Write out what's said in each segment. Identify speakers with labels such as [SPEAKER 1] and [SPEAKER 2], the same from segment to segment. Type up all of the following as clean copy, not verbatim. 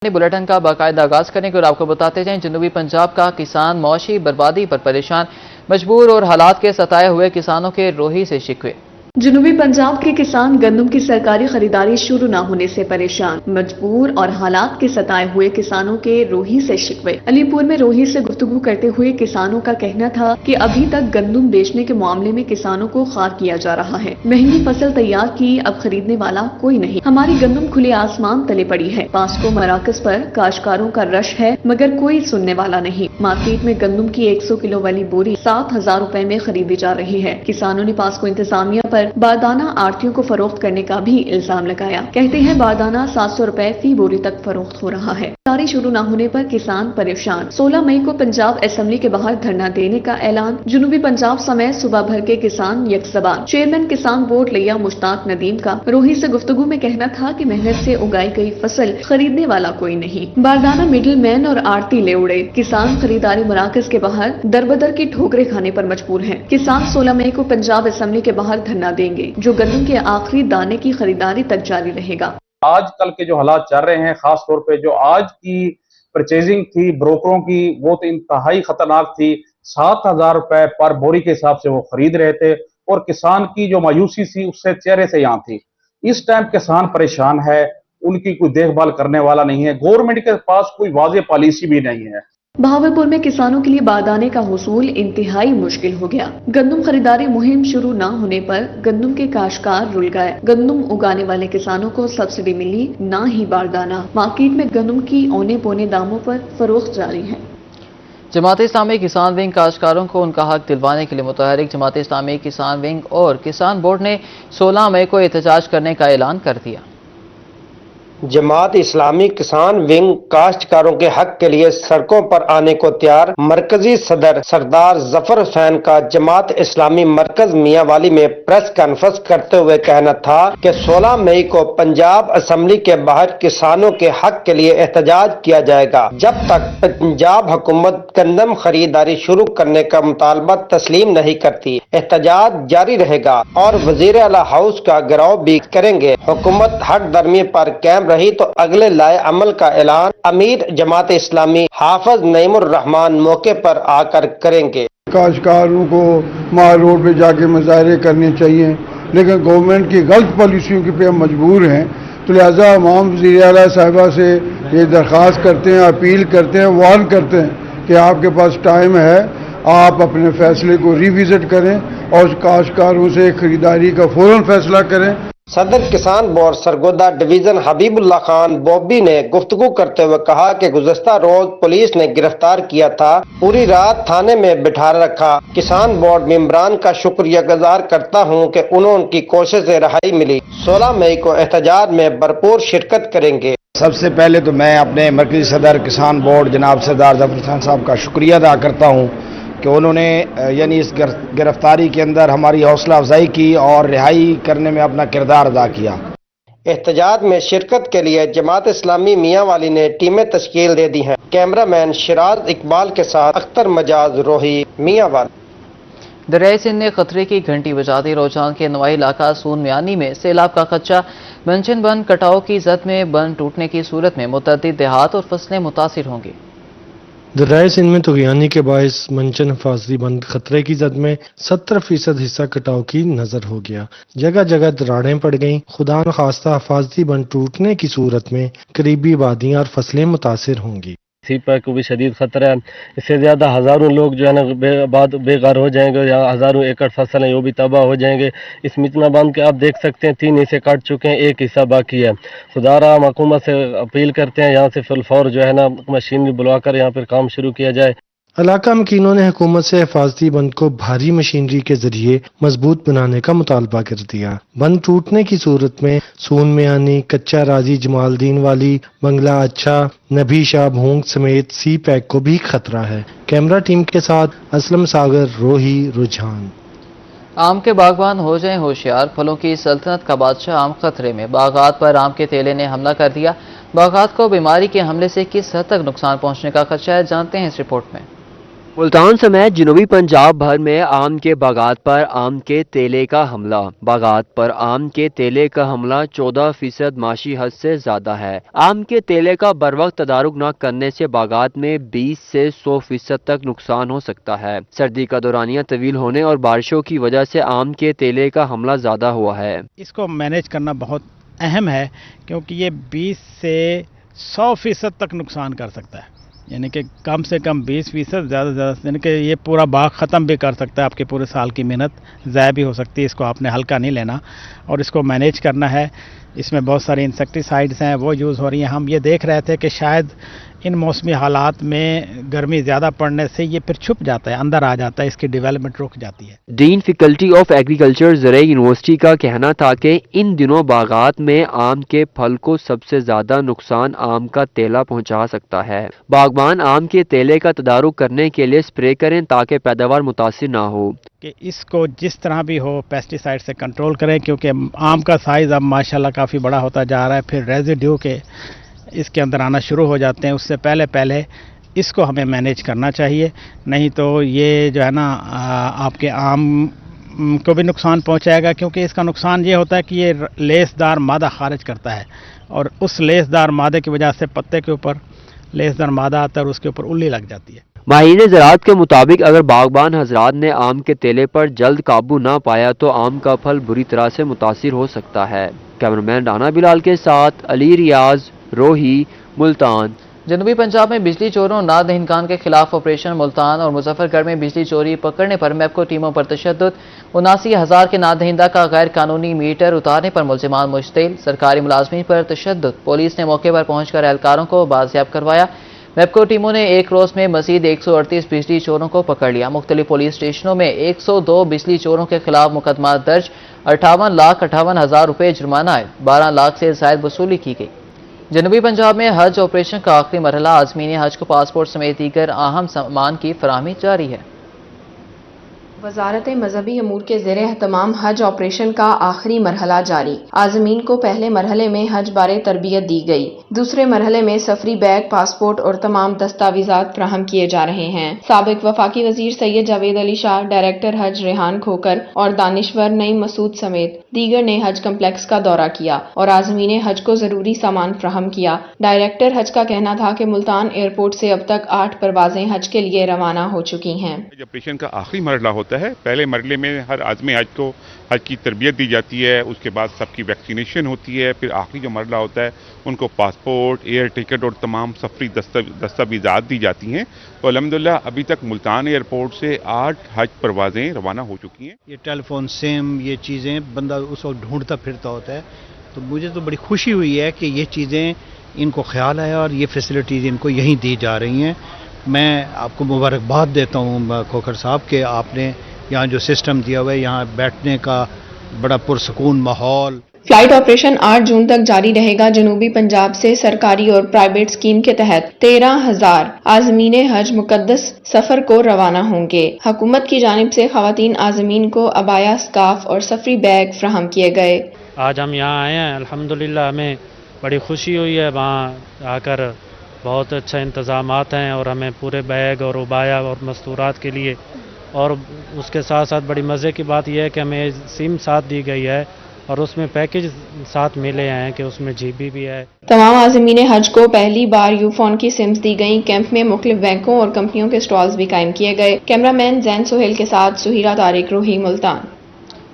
[SPEAKER 1] Bulletin کا باقاعدہ آغاز کرنے کے اور آپ کو بتاتے جائیں جنوبی پنجاب کا کسان معاشی بربادی پر پریشان، مجبور اور حالات کے ستائے ہوئے کسانوں کے روہی سے شکوے۔
[SPEAKER 2] جنوبی پنجاب کے کسان گندم کی سرکاری خریداری شروع نہ ہونے سے پریشان، مجبور اور حالات کے ستائے ہوئے کسانوں کے روہی سے شکوے۔ علی پور میں روہی سے گفتگو کرتے ہوئے کسانوں کا کہنا تھا کہ ابھی تک گندم بیچنے کے معاملے میں کسانوں کو خوار کیا جا رہا ہے۔ مہنگی فصل تیار کی، اب خریدنے والا کوئی نہیں۔ ہماری گندم کھلے آسمان تلے پڑی ہے۔ پاسکو مراکز پر کاشتکاروں کا رش ہے مگر کوئی سننے والا نہیں۔ مارکیٹ میں گندم کی 100 کلو والی بوری 7,000 روپے میں خریدی جا رہی ہے۔ کسانوں نے پاسکو انتظامیہ پر باردانہ آڑھتیوں کو فروخت کرنے کا بھی الزام لگایا۔ کہتے ہیں باردانہ 700 روپے فی بوری تک فروخت ہو رہا ہے۔ کاری شروع نہ ہونے پر کسان پریشان۔ 16 مئی کو پنجاب اسمبلی کے باہر دھرنا دینے کا اعلان۔ جنوبی پنجاب سمیت صوبہ بھر کے کسان یک زبان۔ چیئرمین کسان بورڈ لیا مشتاق ندیم کا روہی سے گفتگو میں کہنا تھا کہ محنت سے اگائی گئی فصل خریدنے والا کوئی نہیں۔ باردانہ مڈل مین اور آڑھتی لے اڑے۔ کسان خریداری مراکز کے باہر دربدر کی ٹھوکریں کھانے پر مجبور ہیں۔ کسان 16 مئی کو پنجاب اسمبلی کے باہر دھرنا دیں گے جو گندم کے آخری دانے کی خریداری تک جاری رہے گا۔
[SPEAKER 3] آج کل کے جو حالات چل رہے ہیں، خاص طور پہ جو آج کی پرچیزنگ تھی بروکروں کی، وہ تو انتہائی خطرناک تھی۔ 7,000 روپے پر بوری کے حساب سے وہ خرید رہے تھے اور کسان کی جو مایوسی تھی اس سے چہرے سے یہاں تھی۔ اس ٹائم کسان پریشان ہے، ان کی کوئی دیکھ بھال کرنے والا نہیں ہے، گورنمنٹ کے پاس کوئی واضح پالیسی بھی نہیں ہے۔
[SPEAKER 2] بہاولپور میں کسانوں کے لیے باردانے کا حصول انتہائی مشکل ہو گیا۔ گندم خریداری مہم شروع نہ ہونے پر گندم کے کاشتکار رل گئے۔ گندم اگانے والے کسانوں کو سبسڈی ملی، نہ ہی باردانہ۔ مارکیٹ میں گندم کی اونے پونے داموں پر فروخت جاری ہے۔
[SPEAKER 1] جماعت اسلامی کسان ونگ کاشتکاروں کو ان کا حق دلوانے کے لیے متحرک جماعت اسلامی کسان ونگ اور کسان بورڈ نے 16 مئی کو احتجاج کرنے کا اعلان کر دیا۔
[SPEAKER 4] جماعت اسلامی کسان ونگ کاشتکاروں کے حق کے لیے سڑکوں پر آنے کو تیار۔ مرکزی صدر سردار ظفر حسین کا جماعت اسلامی مرکز میاں والی میں پریس کانفرنس کرتے ہوئے کہنا تھا کہ 16 مئی کو پنجاب اسمبلی کے باہر کسانوں کے حق کے لیے احتجاج کیا جائے گا جب تک پنجاب حکومت گندم خریداری شروع کرنے کا مطالبہ تسلیم نہیں کرتی۔ احتجاج جاری رہے گا اور وزیر اعلیٰ ہاؤس کا گھیراؤ بھی کریں گے۔ حکومت ہٹ درمی پر قائم رہی تو اگلے لائے عمل کا اعلان امیر جماعت اسلامی حافظ نعیم الرحمان موقع پر آ کر کریں گے۔
[SPEAKER 5] کاشتکاروں کو مال روڈ پہ جا کے مظاہرے کرنے چاہیے، لیکن گورنمنٹ کی غلط پالیسیوں کے پہ ہم مجبور ہیں، تو لہٰذا ہم وزیر اعلیٰ صاحبہ سے یہ درخواست کرتے ہیں، اپیل کرتے ہیں، وارن کرتے ہیں کہ آپ کے پاس ٹائم ہے، آپ اپنے فیصلے کو ریوزٹ کریں اور کاشتکاروں سے خریداری کا فوراً فیصلہ کریں۔
[SPEAKER 4] صدر کسان بورڈ سرگودا ڈویژن حبیب اللہ خان بوبی نے گفتگو کرتے ہوئے کہا کہ گزشتہ روز پولیس نے گرفتار کیا تھا، پوری رات تھانے میں بٹھا رکھا۔ کسان بورڈ ممبران کا شکریہ گزار کرتا ہوں کہ انہوں کی کوشش سے رہائی ملی۔ 16 مئی کو احتجاج میں بھرپور شرکت کریں گے۔
[SPEAKER 6] سب سے پہلے تو میں اپنے مرکزی صدر کسان بورڈ جناب سردار ظفر حسین صاحب کا شکریہ ادا کرتا ہوں کہ انہوں نے اس گرفتاری کے اندر ہماری حوصلہ افزائی کی اور رہائی کرنے میں اپنا کردار ادا کیا۔
[SPEAKER 4] احتجاج میں شرکت کے لیے جماعت اسلامی میاں والی نے ٹیمیں تشکیل دے دی ہیں۔ کیمرہ مین شراز اقبال کے ساتھ اختر مجاز، روہی، میاں والی۔
[SPEAKER 1] دریائے سندھ نے خطرے کی گھنٹی بجا دی۔ روجان کے نوائی علاقہ سون میانی میں سیلاب کا خدشہ۔ منچن بند کٹاؤ کی زد میں بند ٹوٹنے کی صورت میں متعدد دیہات اور فصلیں متاثر ہوں گی۔
[SPEAKER 7] دریائے سندھ میں طغیانی کے باعث منچن حفاظتی بند خطرے کی زد میں 70% حصہ کٹاؤ کی نظر ہو گیا۔ جگہ جگہ دراڑیں پڑ گئیں۔ خدا نخواستہ حفاظتی بند ٹوٹنے کی صورت میں قریبی وادیاں اور فصلیں متاثر ہوں گی۔
[SPEAKER 8] سی پر کو بھی شدید خطرہ ہے، اس سے زیادہ ہزاروں لوگ جو ہے نا بے گھر ہو جائیں گے، یا ہزاروں ایکڑ فصل ہیں وہ بھی تباہ ہو جائیں گے۔ اس مچنا باندھ کے آپ دیکھ سکتے ہیں 3 حصے کٹ چکے ہیں، 1 حصہ باقی ہے۔ خدا را ہم حکومت سے اپیل کرتے ہیں یہاں سے فی الفور جو ہے نا مشینری بلوا کر یہاں پر کام شروع کیا جائے۔
[SPEAKER 7] علاقہ مکینوں نے حکومت سے حفاظتی بند کو بھاری مشینری کے ذریعے مضبوط بنانے کا مطالبہ کر دیا۔ بند ٹوٹنے کی صورت میں سون میانی، کچا راضی، جمال دین والی، بنگلہ اچھا، نبی شاہ بھونگ سمیت سی پیک کو بھی خطرہ ہے۔ کیمرہ ٹیم کے ساتھ اسلم ساگر، روہی، رجحان۔
[SPEAKER 1] آم کے باغبان ہو جائیں ہوشیار، پھلوں کی سلطنت کا بادشاہ آم خطرے میں۔ باغات پر آم کے تیلے نے حملہ کر دیا۔ باغات کو بیماری کے حملے سے کس حد تک نقصان پہنچنے کا خدشہ ہے، جانتے ہیں اس رپورٹ میں۔
[SPEAKER 9] ملتان سمیت جنوبی پنجاب بھر میں آم کے باغات پر آم کے تیلے کا حملہ۔ باغات پر آم کے تیلے کا حملہ 14% معاشی حد سے زیادہ ہے۔ آم کے تیلے کا بروقت تدارک نہ کرنے سے باغات میں 20 سے 100% تک نقصان ہو سکتا ہے۔ سردی کا دورانیہ طویل ہونے اور بارشوں کی وجہ سے آم کے تیلے کا حملہ زیادہ ہوا ہے۔
[SPEAKER 10] اس کو مینیج کرنا بہت اہم ہے کیونکہ یہ 20 سے 100% تک نقصان کر سکتا ہے، یعنی کہ کم سے کم 20%، زیادہ سے زیادہ، یعنی کہ یہ پورا باغ ختم بھی کر سکتا ہے، آپ کے پورے سال کی محنت ضائع بھی ہو سکتی ہے۔ اس کو آپ نے ہلکا نہیں لینا اور اس کو مینیج کرنا ہے۔ اس میں بہت سارے انسیکٹیسائڈز ہیں، وہ یوز ہو رہی ہیں۔ ہم یہ دیکھ رہے تھے کہ شاید ان موسمی حالات میں گرمی زیادہ پڑنے سے یہ پھر چھپ جاتا ہے، اندر آ جاتا ہے، اس کی ڈیولپمنٹ رک جاتی ہے۔
[SPEAKER 9] ڈین فیکلٹی آف ایگریکلچر زرعی یونیورسٹی کا کہنا تھا کہ ان دنوں باغات میں آم کے پھل کو سب سے زیادہ نقصان آم کا تیلا پہنچا سکتا ہے۔ باغبان آم کے تیلے کا تدارک کرنے کے لیے اسپرے کریں تاکہ پیداوار متاثر نہ ہو۔
[SPEAKER 10] کہ اس کو جس طرح بھی ہو پیسٹی سائڈ سے کنٹرول کریں، کیونکہ آم کا سائز اب ماشاءاللہ کافی بڑا ہوتا جا رہا ہے، پھر ریزیڈیو کے اس کے اندر آنا شروع ہو جاتے ہیں۔ اس سے پہلے اس کو ہمیں مینیج کرنا چاہیے، نہیں تو یہ جو ہے نا آپ کے آم کو بھی نقصان پہنچائے گا، کیونکہ اس کا نقصان یہ ہوتا ہے کہ یہ لیس دار مادہ خارج کرتا ہے اور اس لیس دار مادے کی وجہ سے پتے کے اوپر لیس دار مادہ آتا ہے اور اس کے اوپر اللی لگ جاتی ہے۔
[SPEAKER 9] ماہرین زراعت کے مطابق اگر باغبان حضرات نے آم کے تیلے پر جلد قابو نہ پایا تو آم کا پھل بری طرح سے متاثر ہو سکتا ہے۔ کیمرامین رانا بلال کے ساتھ علی ریاض، روہی، ملتان۔
[SPEAKER 1] جنوبی پنجاب میں بجلی چوروں ناد دہندگان کے خلاف آپریشن۔ ملتان اور مظفر گڑھ میں بجلی چوری پکڑنے پر میپکو ٹیموں پر تشدد۔ 79,000 کے ناد دہندہ کا غیر قانونی میٹر اتارنے پر ملزمان مشتعل۔ سرکاری ملازمین پر تشدد۔ پولیس نے موقع پر پہنچ کر اہلکاروں کو بازیاب کروایا۔ میپکو ٹیموں نے ایک روز میں مزید 138 بجلی چوروں کو پکڑ لیا۔ مختلف پولیس اسٹیشنوں میں 102 بجلی چوروں کے خلاف مقدمات درج۔ 58,58,000 روپے جرمانہ ہے۔ 12 لاکھ سے زائد وصولی کی گئی۔ جنوبی پنجاب میں حج آپریشن کا آخری مرحلہ۔ عازمین حج کو پاسپورٹ سمیت دیگر اہم سامان کی فراہمی جاری ہے۔
[SPEAKER 11] وزارت مذہبی امور کے زیر اہتمام حج آپریشن کا آخری مرحلہ جاری۔ عازمین کو پہلے مرحلے میں حج بارے تربیت دی گئی۔ دوسرے مرحلے میں سفری بیگ، پاسپورٹ اور تمام دستاویزات فراہم کیے جا رہے ہیں۔ سابق وفاقی وزیر سید جاوید علی شاہ، ڈائریکٹر حج ریحان کھوکر اور دانشور نعیم مسعود سمیت دیگر نے حج کمپلیکس کا دورہ کیا اور عازمین حج کو ضروری سامان فراہم کیا۔ ڈائریکٹر حج کا کہنا تھا کہ ملتان ایئرپورٹ سے اب تک 8 پروازیں حج کے لیے روانہ ہو چکی ہیں۔
[SPEAKER 12] آپریشن کا آخری مرحلہ ہوتا ہے۔ پہلے مرحلے میں ہر عازم حج کو حج کی تربیت دی جاتی ہے، اس کے بعد سب کی ویکسینیشن ہوتی ہے، پھر آخری جو مرحلہ ہوتا ہے ان کو پاسپورٹ، ایئر ٹکٹ اور تمام سفری دستاویزات دی جاتی ہیں۔ تو الحمدللہ ابھی تک ملتان ایئرپورٹ سے 8 حج پروازیں روانہ ہو چکی ہیں۔
[SPEAKER 13] یہ ٹیلی فون سم، یہ چیزیں بندہ اس وقت ڈھونڈتا پھرتا ہوتا ہے، تو مجھے تو بڑی خوشی ہوئی ہے کہ یہ چیزیں ان کو خیال آیا اور یہ فیسلٹیز ان کو یہیں دی جا رہی ہیں۔ میں آپ کو مبارکباد دیتا ہوں کھوکھر صاحب کہ آپ نے یہاں جو سسٹم دیا ہوا ہے، یہاں بیٹھنے کا بڑا پرسکون ماحول۔
[SPEAKER 11] فلائٹ آپریشن 8 جون تک جاری رہے گا۔ جنوبی پنجاب سے سرکاری اور پرائیویٹ اسکیم کے تحت 13,000 عازمین حج مقدس سفر کو روانہ ہوں گے۔ حکومت کی جانب سے خواتین عازمین کو عبایا، اسکارف اور سفری بیگ فراہم کیے گئے۔
[SPEAKER 14] آج ہم یہاں آئے ہیں، الحمدللہ ہمیں بڑی خوشی ہوئی ہے وہاں آ کر۔ بہت اچھا انتظامات ہیں اور ہمیں پورے بیگ اور عبایا اور مستورات کے لیے، اور اس کے ساتھ ساتھ بڑی مزے کی بات یہ ہے کہ ہمیں سم ساتھ دی گئی ہے اور اس میں پیکج ساتھ ملے ہیں کہ اس میں جی بی بھی ہے۔
[SPEAKER 11] تمام عازمین حج کو پہلی بار یو فون کی سمز دی گئیں۔ کیمپ میں مختلف بینکوں اور کمپنیوں کے سٹالز بھی قائم کیے گئے۔ کیمرہ مین زین سہیل کے ساتھ سہیرہ طارق، روہی، ملتان۔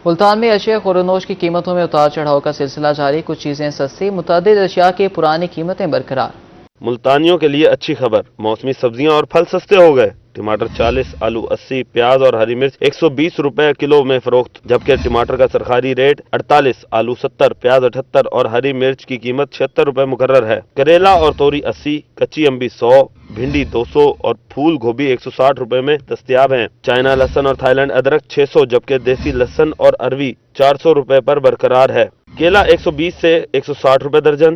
[SPEAKER 1] ملتان میں اشیاء خورنوش کی قیمتوں میں اتار چڑھاؤ کا سلسلہ جاری۔ کچھ چیزیں سستی، متعدد اشیاء کی پرانی قیمتیں برقرار۔
[SPEAKER 15] ملتانیوں کے لیے اچھی خبر، موسمی سبزیاں اور پھل سستے ہو گئے۔ ٹماٹر 40، آلو 80، پیاز اور ہری مرچ 120 روپے کلو میں فروخت، جبکہ ٹماٹر کا سرکاری ریٹ 48، آلو 70، پیاز 78 اور ہری مرچ کی قیمت 76 روپے مقرر ہے۔ کریلا اور توری 80، کچی امبی 100، بھنڈی 200 اور پھول گوبھی 160 روپے میں دستیاب ہیں۔ چائنا لہسن اور تھائی لینڈ ادرک 600، جبکہ دیسی لہسن اور اروی 400 روپے پر برقرار ہے۔ کیلا 120 سے 160 روپے درجن،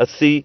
[SPEAKER 15] 80